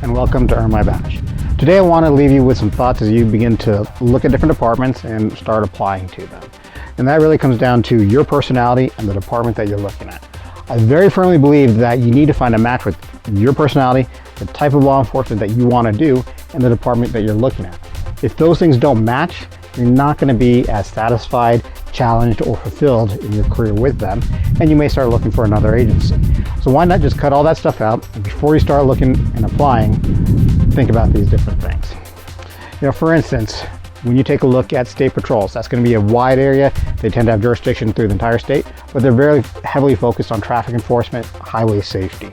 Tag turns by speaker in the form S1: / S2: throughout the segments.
S1: and welcome to Earn My Badge. Today I want to leave you with some thoughts as you begin to look at different departments and start applying to them. And that really comes down to your personality and the department that you're looking at. I very firmly believe that you need to find a match with your personality, the type of law enforcement that you want to do, and the department that you're looking at. If those things don't match, you're not going to be as satisfied, challenged, or fulfilled in your career with them, and you may start looking for another agency. So why not just cut all that stuff out, and before you start looking and applying, think about these different things. For instance, when you take a look at state patrols, that's going to be a wide area. They tend to have jurisdiction through the entire state, but they're very heavily focused on traffic enforcement, highway safety.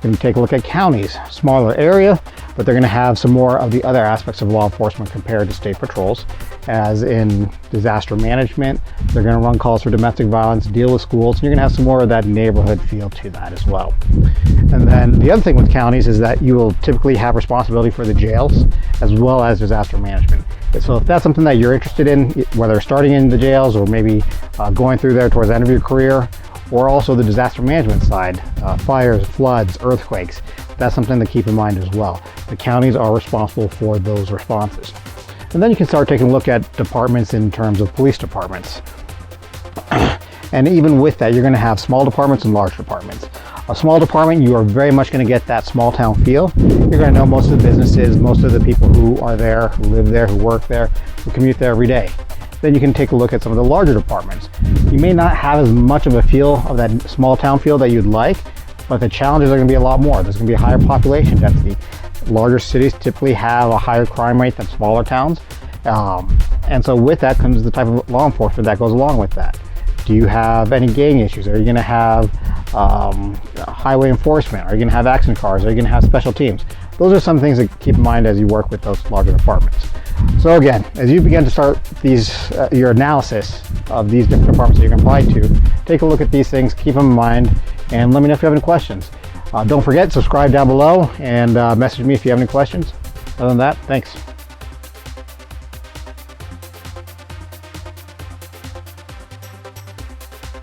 S1: When you take a look at counties, smaller area, but they're going to have some more of the other aspects of law enforcement compared to state patrols, as in disaster management. They're going to run calls for domestic violence, deal with schools, and you're going to have some more of that neighborhood feel to that as well. And then the other thing with counties is that you will typically have responsibility for the jails as well as disaster management. So if that's something that you're interested in, whether starting in the jails or maybe going through there towards the end of your career, or also the disaster management side, fires, floods, earthquakes, that's something to keep in mind as well. The counties are responsible for those responses. And then you can start taking a look at departments in terms of police departments. And even with that, you're going to have small departments and large departments. A small department, you are very much going to get that small town feel. You're going to know most of the businesses, most of the people who are there, who live there, who work there, who commute there every day. Then you can take a look at some of the larger departments. You may not have as much of a feel of that small town feel that you'd like, but the challenges are going to be a lot more. There's going to be a higher population density. Larger cities typically have a higher crime rate than smaller towns. And so with that comes the type of law enforcement that goes along with that. Do you have any gang issues? Are you going to have highway enforcement? Are you going to have accident cars? Are you going to have special teams? Those are some things to keep in mind as you work with those larger departments. So again, as you begin to start your analysis of these different departments that you're going to apply to, take a look at these things, keep them in mind, and let me know if you have any questions. Don't forget, subscribe down below and message me if you have any questions. Other than that, thanks.